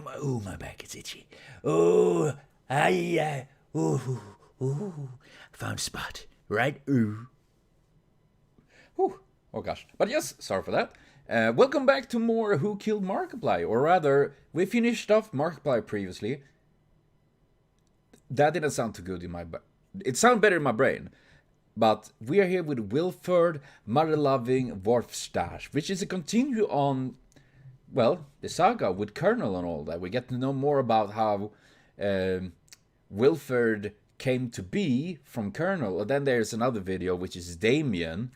my back is itchy. Oh, found a spot, right? Ooh. Whew. Oh gosh. But yes, sorry for that. Welcome back to more Who Killed Markiplier, or rather, we finished off Markiplier previously. That didn't sound too good in my... It sounded better in my brain. But we are here with Wilford Motherloving Warfstache, which is a continue on, well, the saga with Colonel and all that. We get to know more about how Wilford came to be from Colonel. And then there's another video, which is Damien,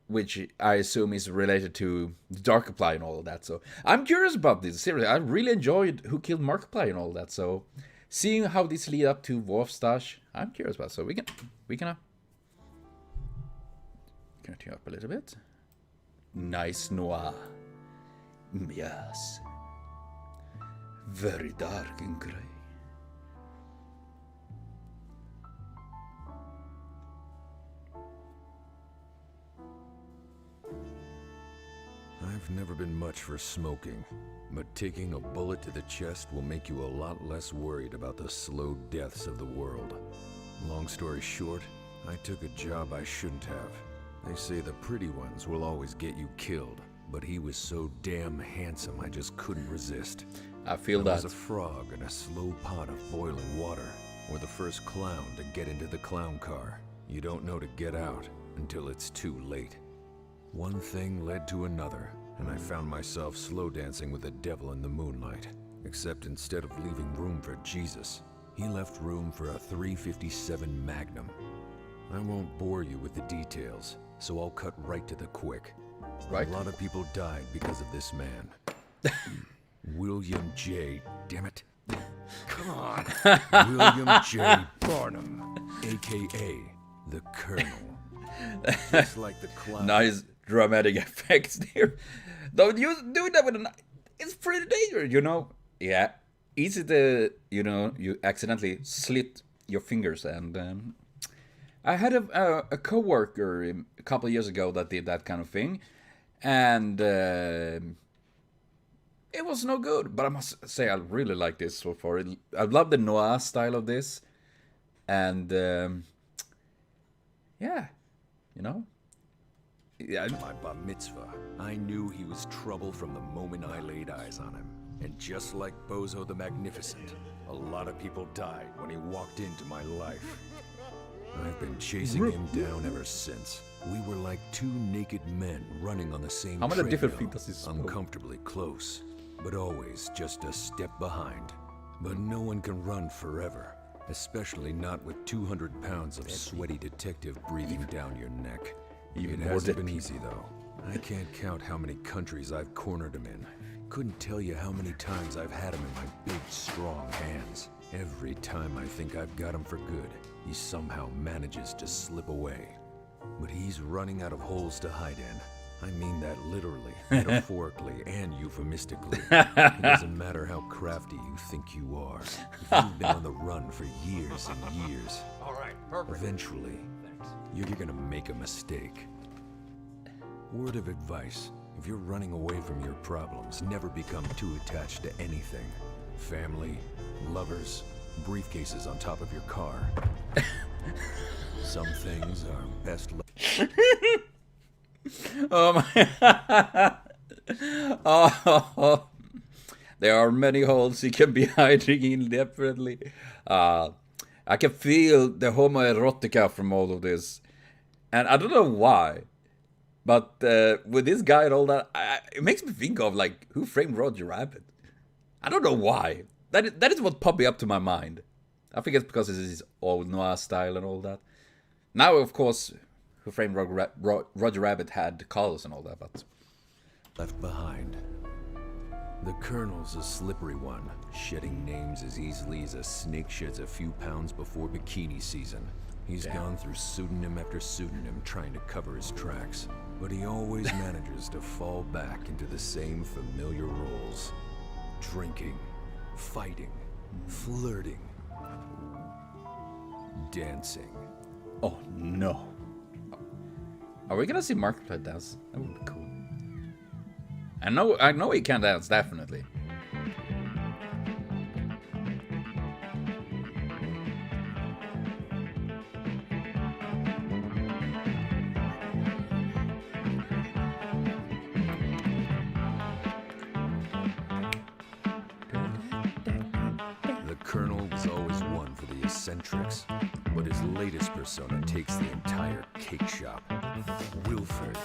which I assume is related to Darkiplier and all of that. So I'm curious about this. Seriously, I really enjoyed Who Killed Markiplier and all that. So seeing how this lead up to Warfstache, I'm curious about. So we can turn up a little bit. Nice noir. Yes. Very dark and grey. I've never been much for smoking, but taking a bullet to the chest will make you a lot less worried about the slow deaths of the world. Long story short, I took a job I shouldn't have. They say the pretty ones will always get you killed, but he was so damn handsome I just couldn't resist. I feel that. I was a frog in a slow pot of boiling water, or the first clown to get into the clown car. You don't know to get out until it's too late. One thing led to another, and I found myself slow dancing with the devil in the moonlight. Except instead of leaving room for Jesus, he left room for a .357 Magnum. I won't bore you with the details, so I'll cut right to the quick. Right. A lot of people died because of this man. William J. Damn it. Come on. William J. Barnum, a.k.a. the Colonel. Just like the clown. Nice dramatic effects there. Though you doing that with a knife, it's pretty dangerous, you know. Yeah, easy to, you know, you accidentally slit your fingers. And I had a coworker a couple of years ago that did that kind of thing, and it was no good. But I must say I really like this so far. I love the noir style of this, and yeah, you know. Yeah. My bar mitzvah, I knew he was trouble from the moment I laid eyes on him. And just like Bozo the Magnificent, a lot of people died when he walked into my life. I've been chasing him down ever since. We were like two naked men running on the same How many different treadmill, feet does he smoke? uncomfortably close, but always just a step behind. But no one can run forever, especially not with 200 pounds of sweaty detective breathing down your neck. It hasn't been easy, though. I can't count how many countries I've cornered him in. Couldn't tell you how many times I've had him in my big, strong hands. Every time I think I've got him for good, he somehow manages to slip away. But he's running out of holes to hide in. I mean that literally, metaphorically, and euphemistically. It doesn't matter how crafty you think you are. If you've been on the run for years and years, All right, perfect. eventually, you're gonna make a mistake. Word of advice, if you're running away from your problems, never become too attached to anything. Family, lovers, briefcases on top of your car. Some things are best left. Oh my. Oh, there are many holes he can be hiding in, definitely. I can feel the homoerotica from all of this. And I don't know why. But with this guy and all that, it makes me think of, like, Who Framed Roger Rabbit? I don't know why. That is what popped up to my mind. I think it's because it's his old noir style and all that. Now, of course, Who Framed Roger Rabbit had colors and all that, but... Left behind. The Colonel's a slippery one, shedding names as easily as a snake sheds a few pounds before bikini season. He's gone through pseudonym after pseudonym trying to cover his tracks, but he always manages to fall back into the same familiar roles. Drinking, fighting, flirting, dancing. Oh, no. Are we gonna see Markiplier dance? That would be cool. I know he can dance, definitely. Colonel was always one for the eccentrics, but his latest persona takes the entire cake shop. Wilford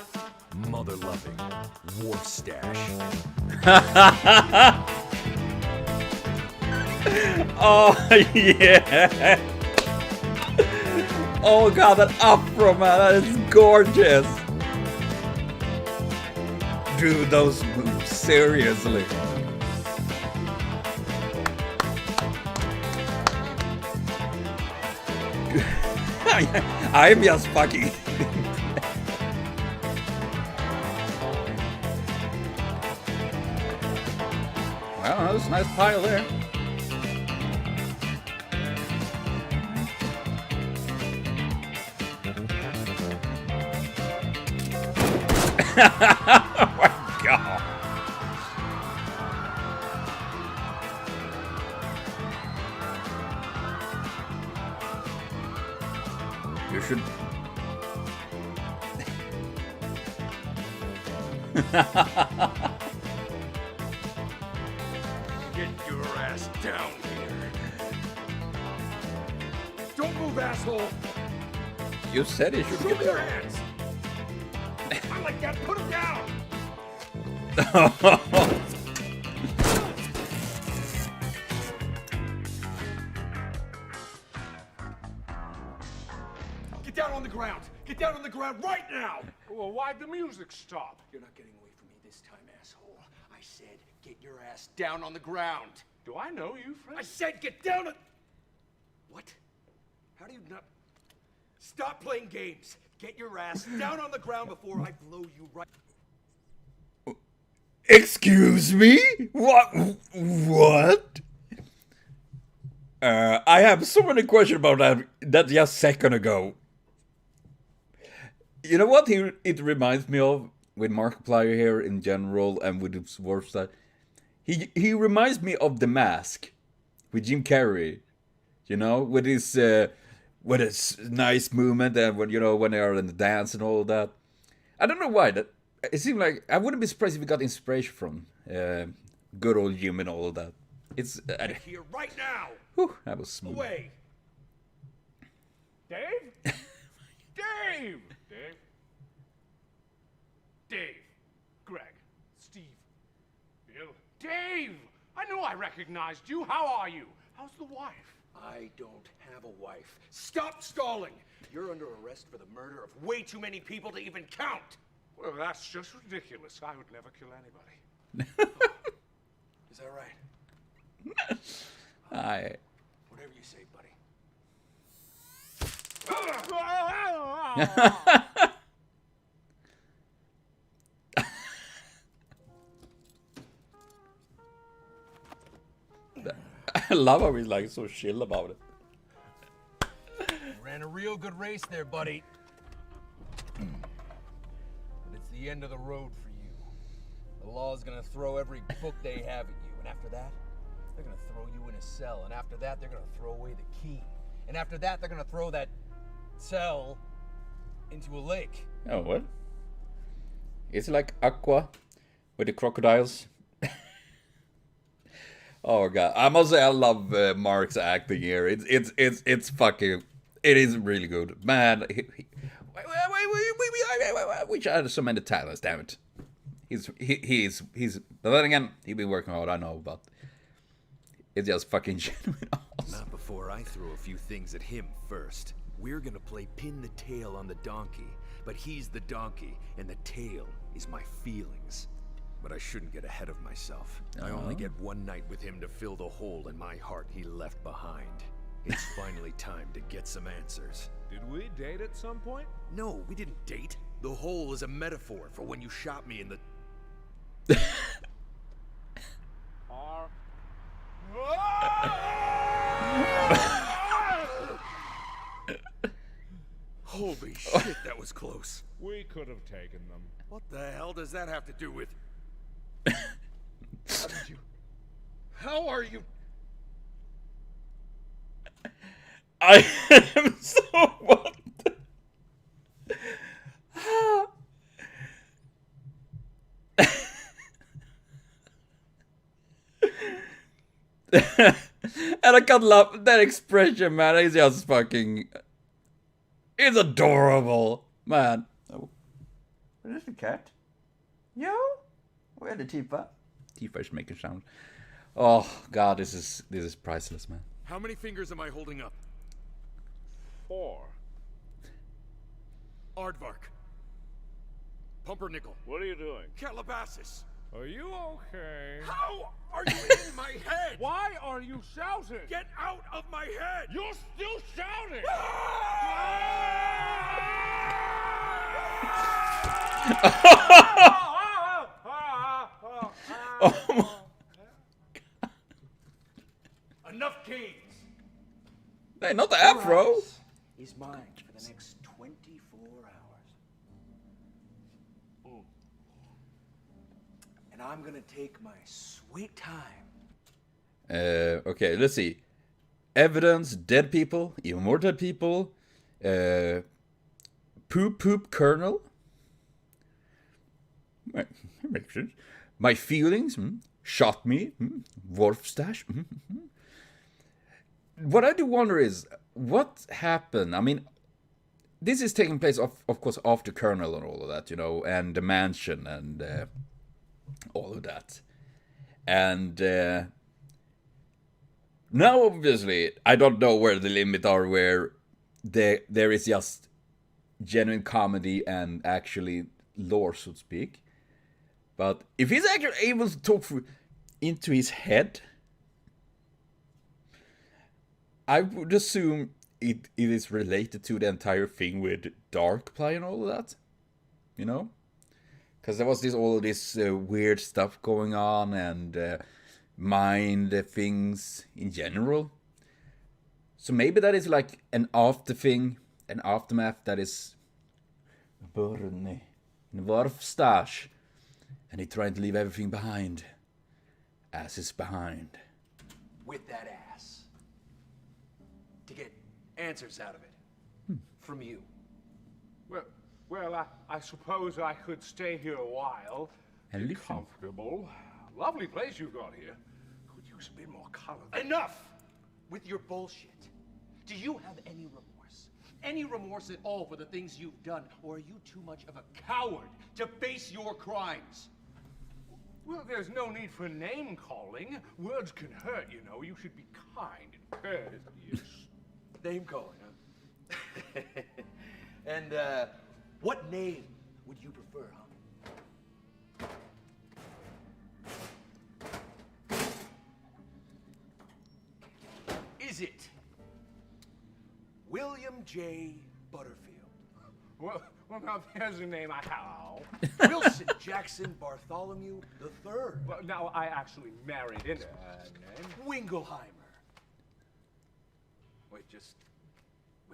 Motherloving Warfstache. Oh, yeah. Oh, God, that afro, man. That is gorgeous. Do those moves, seriously. I'm just fucking. Well, that was a nice pile there. Oh my God. You should. Get your ass down here. Don't move, asshole. You said he should Show get me your there. hands. I like that. Put him down. Get down on the ground. Get down on the ground right now. Well, why'd the music stop? You're not getting away from me this time, asshole. I said get your ass down on the ground. Do I know you, friend? I said get down on... What? How do you not... Stop playing games. Get your ass down on the ground before I blow you right... Excuse me? What? I have so many questions about that just a second ago. You know what it reminds me of with Markiplier here in general and with his Warfstache? He reminds me of The Mask with Jim Carrey. You know, with his nice movement and when they are in the dance and all that. I don't know why that. It seemed like I wouldn't be surprised if we got inspiration from good old Jim and all of that. It's Here right now. whew, that was smooth. Away. Dave? Dave! Dave? Dave. Greg. Steve. Bill. Dave! I knew I recognized you. How are you? How's the wife? I don't have a wife. Stop stalling. You're under arrest for the murder of way too many people to even count. Well, that's just ridiculous. I would never kill anybody. Is that right? Whatever you say, buddy. I love how he's like so chill about it. You ran a real good race there, buddy. But it's the end of the road for you. The law's gonna throw every book they have at you, and after that, they're gonna throw you in a cell, and after that, they're gonna throw away the key. And after that, they're gonna throw that cell into a lake. Oh, what? It's like Aqua with the crocodiles. Oh god, I must say I love Mark's acting here. It's fucking. It is really good, man. Which had so many talents, damn it. He's. But then again, he's been working hard. I know, but it's just fucking genuine awesome. Not before I throw a few things at him first. We're gonna play pin the tail on the donkey, but he's the donkey, and the tail is my feelings. But I shouldn't get ahead of myself. I only get one night with him to fill the hole in my heart he left behind. It's finally time to get some answers. Did we date at some point? No, we didn't date. The hole is a metaphor for when you shot me in the... Holy shit, that was close. We could have taken them. What the hell does that have to do with... How did you... How are you... I am so what? And I can't love that expression, man. It's just fucking... It's adorable, man. Oh. Where is the cat? Yo? Where the Tifa? Tifa is making sound. Oh, God, this is priceless, man. How many fingers am I holding up? 4. Aardvark. Pumpernickel. What are you doing? Calabasas. Are you okay? How are you in my head? Why are you shouting? Get out of my head! You're still shouting! Oh my... Enough games. Hey, not the afro. Is mine for the next 24 hours. And I'm gonna take my sweet time. Okay, let's see. Evidence, dead people, even more dead people. Poop Colonel. Makes sense. My feelings, shot me, Warfstache. What I do wonder is, what happened? I mean, this is taking place, of course, after Colonel and all of that, you know, and the mansion and all of that. And now, obviously, I don't know where the limits are, where there is just genuine comedy and actually lore, so to speak. But if he's actually able to talk into his head, I would assume it is related to the entire thing with Darkply and all of that, you know? Because there was all of this weird stuff going on and mind things in general. So maybe that is like an after thing, an aftermath that is burn in Warfstache. And he's trying to leave everything behind. Ass is behind. With that ass. To get answers out of it. From you. Well, I suppose I could stay here a while. And Be listen. comfortable. Lovely place you got here. Could use a bit more color. Enough with your bullshit. Do you have any remorse? Any remorse at all for the things you've done? Or are you too much of a coward to face your crimes? Well, there's no need for name calling. Words can hurt, you know. You should be kind and courteous. Name calling, huh? And, what name would you prefer, huh? Is it William J. Butterfield? Well, now there's a name I have. Wilson Jackson Bartholomew III? Well, now I actually married into a name. Wingleheimer. Wait, just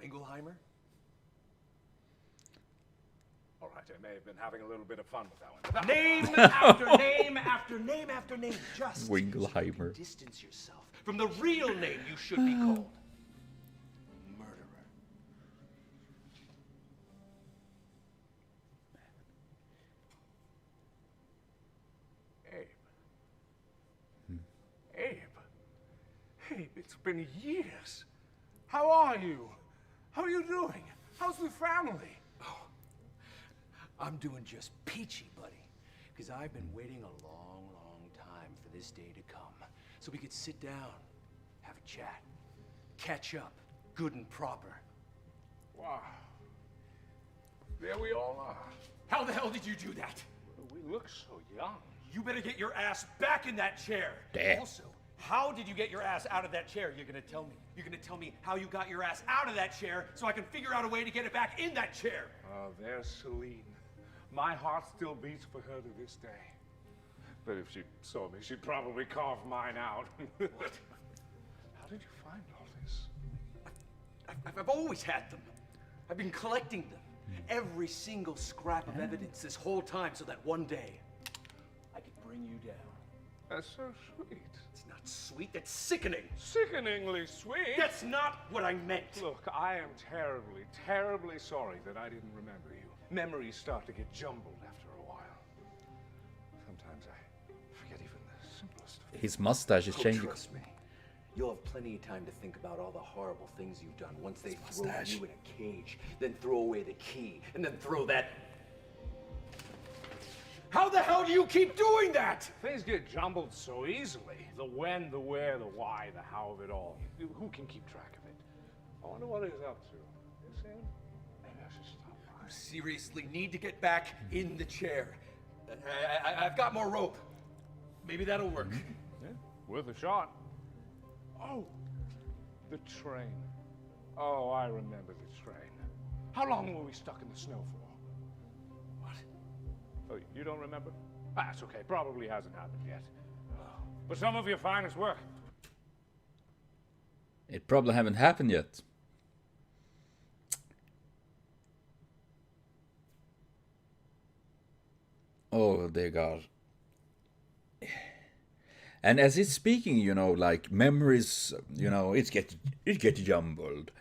Wingleheimer? All right, I may have been having a little bit of fun with that one. Name after name after name after name. Just so you Wingleheimer. can distance yourself from the real name you should be called. Murderer. Abe, it's been years. How are you? How are you doing? How's the family? Oh, I'm doing just peachy, buddy. Because I've been waiting a long, long time for this day to come. So we could sit down, have a chat, catch up, good and proper. Wow. There we all are. How the hell did you do that? We look so young. You better get your ass back in that chair. Damn. Also, how did you get your ass out of that chair? You're gonna tell me. You're gonna tell me how you got your ass out of that chair so I can figure out a way to get it back in that chair. Oh, there's Celine. My heart still beats for her to this day. But if she saw me, she'd probably carve mine out. What? How did you find all this? I've always had them. I've been collecting them. Every single scrap of evidence this whole time so that one day I could bring you down. That's so sweet. It's not sweet, that's sickening. Sickeningly sweet. That's not what I meant. Look, I am terribly, terribly sorry that I didn't remember you. Memories start to get jumbled after a while. Sometimes I forget even the simplest of things. His mustache is changing. Trust me. You'll have plenty of time to think about all the horrible things you've done once they throw Mustache. you in a cage, then throw away the key, and then throw that... How the hell do you keep doing that? Things get jumbled so easily. The when, the where, the why, the how of it all. Who can keep track of it? I wonder what he's up to. Is he? Maybe I should stop by. Seriously, need to get back in the chair. I've got more rope. Maybe that'll work. Yeah, worth a shot. Oh, the train. Oh, I remember the train. How long were we stuck in the snow for? What? Oh, you don't remember? Ah, that's okay. Probably hasn't happened yet. But some of your finest work. It probably haven't happened yet. Oh, dear God. And as he's speaking, you know, like memories, you know, it get jumbled.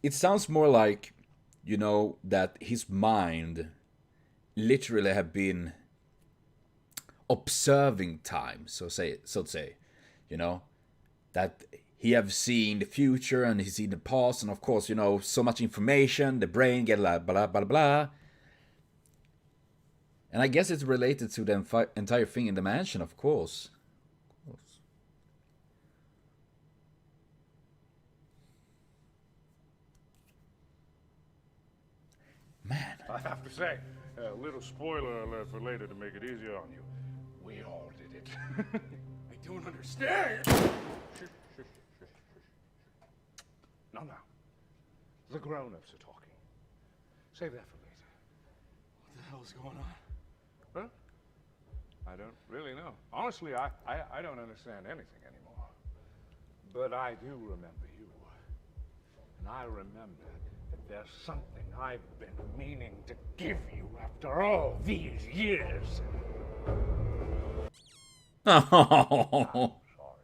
It sounds more like, you know, that his mind literally have been observing time, so to say, you know, that he have seen the future and he's seen the past, and of course, you know, so much information, the brain get blah blah blah blah. And I guess it's related to the entire thing in the mansion, of course. Man. I have to say, a little spoiler alert for later to make it easier on you. We all did it. I don't understand. No. The grown-ups are talking. Save that for later. What the hell's going on? Huh? I don't really know. Honestly, I don't understand anything anymore. But I do remember you. And I remember that there's something I've been meaning to give you after all these years. Oh. Sorry.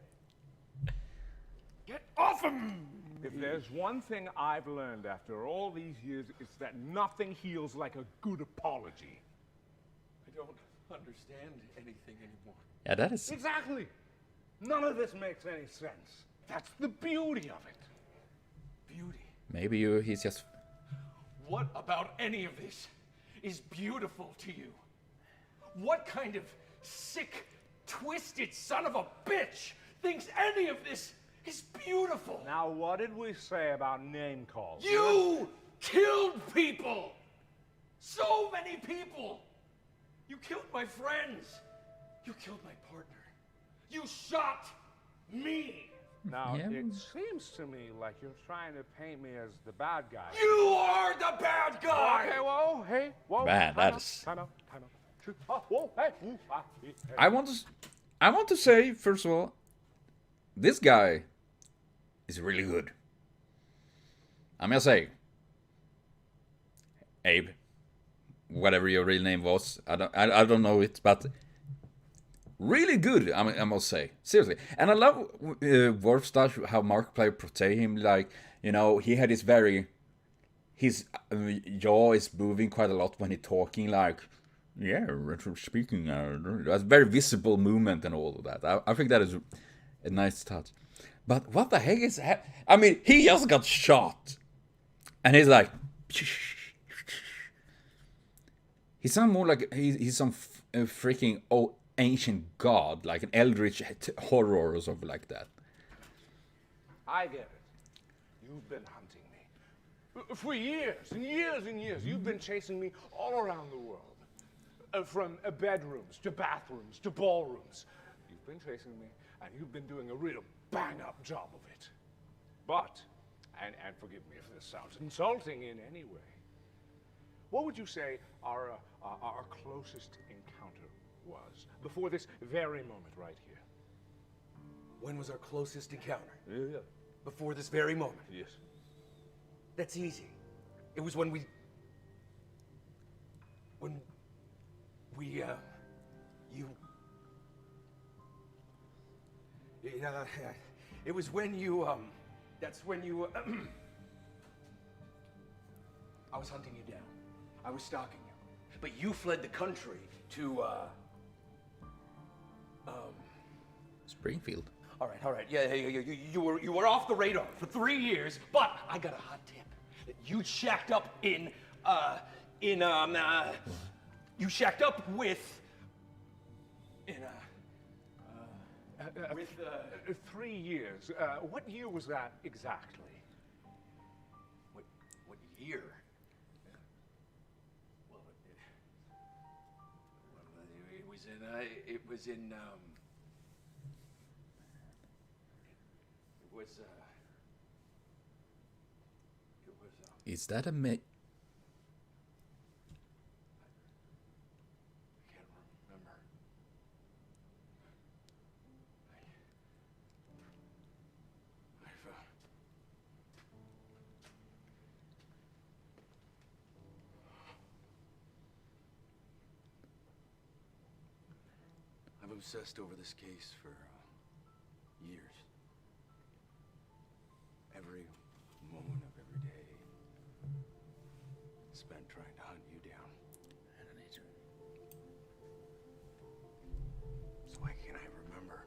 Get off of me! If there's one thing I've learned after all these years, it's that nothing heals like a good apology. I don't understand anything anymore. Yeah, that is. Exactly. None of this makes any sense. That's the beauty of it. Beauty. Maybe he's just. What about any of this is beautiful to you? What kind of sick, twisted son of a bitch thinks any of this is beautiful? Now, what did we say about name calls? You killed people! So many people! You killed my friends! You killed my partner! You shot me! Now, Yeah. it seems to me like you're trying to paint me as the bad guy. You are the bad guy! Okay, whoa, hey, whoa. Man, that time is- out, time out. Shoot. Oh, whoa, hey, hey. I want to say first of all, this guy is really good. I'm gonna say, Abe, whatever your real name was, I don't know it, but really good. I must say, seriously. And I love Warfstache, how Markiplier portray him. Like, you know, he had his jaw is moving quite a lot when he's talking. Like, yeah, speaking. That's very visible movement and all of that. I think that is a nice touch. But what the heck is I mean, he just got shot, and he's like, he sounds more like he's some freaking ancient god, like an eldritch horror or something like that. I get it. You've been hunting me. For years and years and years, you've been chasing me all around the world. From bedrooms to bathrooms to ballrooms. You've been chasing me, and you've been doing a real bang-up job of it. But, and forgive me if this sounds insulting in any way, what would you say our closest encounter was before this very moment right here? When was our closest encounter? Yeah. Before this very moment. Yes. That's easy. It was when we, it was when you, that's when you, I was hunting you down. I was stalking you. But you fled the country to, Springfield. All right. Yeah, you were off the radar for 3 years, but I got a hot tip. You shacked up you shacked up with 3 years. What year was that exactly? What year? Well, it was in Is that a I can't remember. I've obsessed over this case for years. Every moment of every day spent trying to hunt you down. So why can't I remember?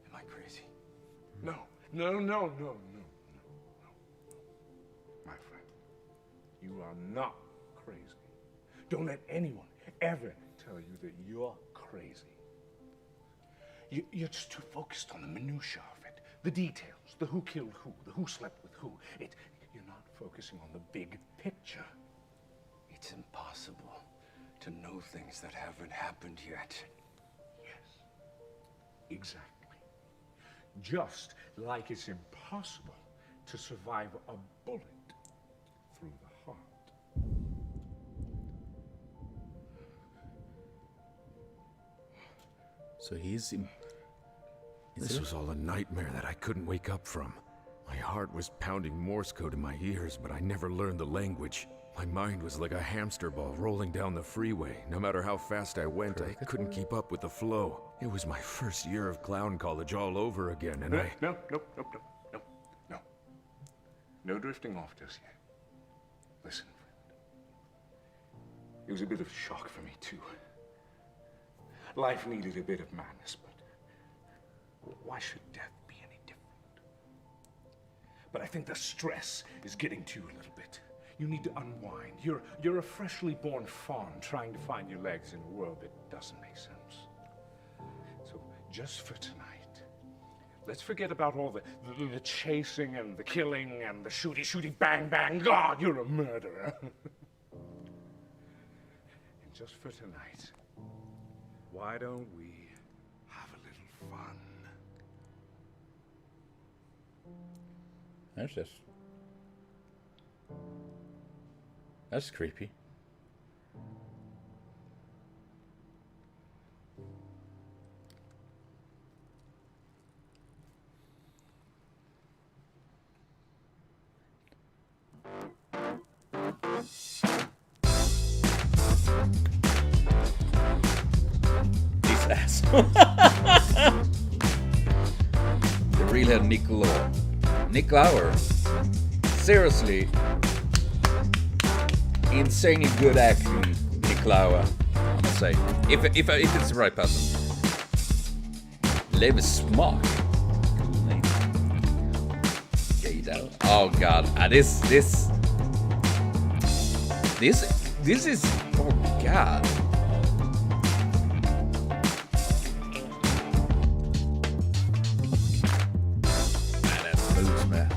Am I crazy? No. My friend, you are not crazy. Don't let anyone ever tell you that you're crazy. You're just too focused on the minutiae of it, the details, the who killed who, the who slept with who. You're not focusing on the big picture. It's impossible to know things that haven't happened yet. Yes, exactly. Just like it's impossible to survive a bullet through the heart. So he's in... This was all a nightmare that I couldn't wake up from. My heart was pounding Morse code in my ears, but I never learned the language. My mind was like a hamster ball rolling down the freeway. No matter how fast I went, I couldn't keep up with the flow. It was my first year of clown college all over again, and No. No drifting off just yet. Listen, friend. It was a bit of a shock for me, too. Life needed a bit of madness, but why should death be any different? But I think the stress is getting to you a little bit. You need to unwind. You're a freshly born fawn trying to find your legs in a world that doesn't make sense. So just for tonight, let's forget about all the chasing and the killing and the shooty, bang, bang. God, you're a murderer. And just for tonight, why don't we have a little fun? That's creepy. This asshole. The real head Nick Lauer. Seriously. Insanely good acting, Nick Lauer, I must say. If it's the right person. Live smart. Cool name. Gado. Oh god. This is, oh god. Man, that's smooth, man.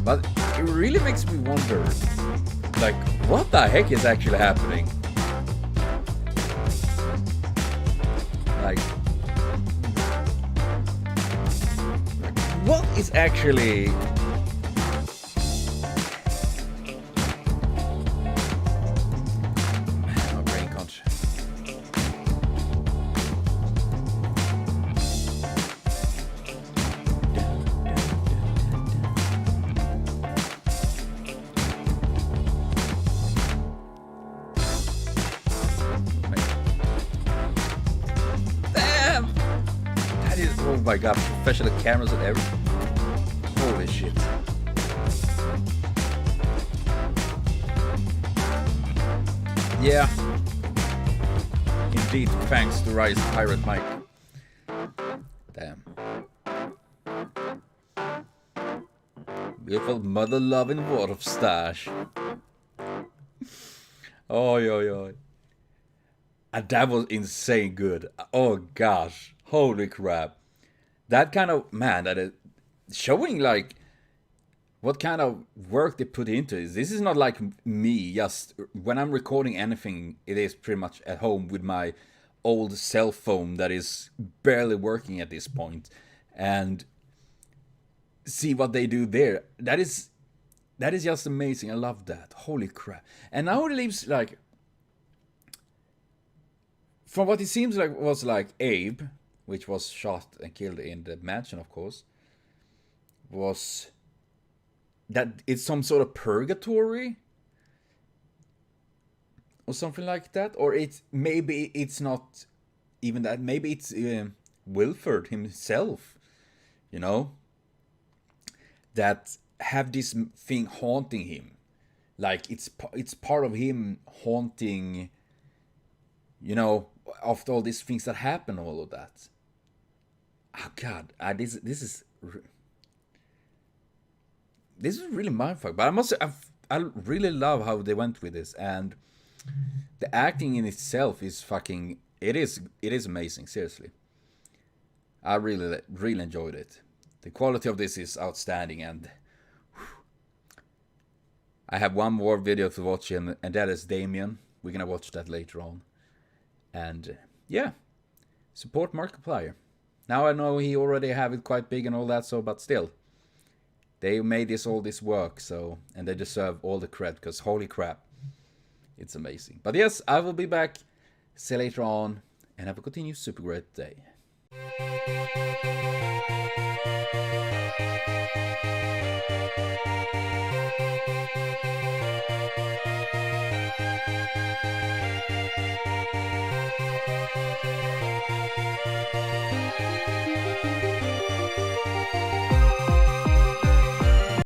But it really makes me wonder, like, what the heck is actually happening? Like what is actually... My brain can't... Oh my god, professional cameras and everything. Holy shit. Yeah. complete thanks to Rise Pirate Mike. Damn. Wilford Motherloving Warfstache. Oi, oi, oi. And that was insane good. Oh gosh. Holy crap. That kind of, man, that is showing like what kind of work they put into it. This is not like me, just when I'm recording anything, it is pretty much at home with my old cell phone that is barely working at this point. And see what they do there. That is just amazing. I love that. Holy crap. And now it leaves like, from what it seems like was like Abe, which was shot and killed in the mansion, of course, was that it's some sort of purgatory or something like that, or maybe it's not even that. Maybe it's Wilford himself, you know, that have this thing haunting him, like it's part of him haunting, you know, after all these things that happen, all of that. Oh God, this is really mindfuck. But I must say, I really love how they went with this, and the acting in itself is fucking. It is amazing. Seriously, I really enjoyed it. The quality of this is outstanding, and I have one more video to watch, and that is Damien. We're gonna watch that later on, and yeah, support Markiplier. Now I know he already have it quite big and all that, so but still. They made all this work, so, and they deserve all the credit, because holy crap, it's amazing. But yes, I will be back, see you later on, and have a continued super great day.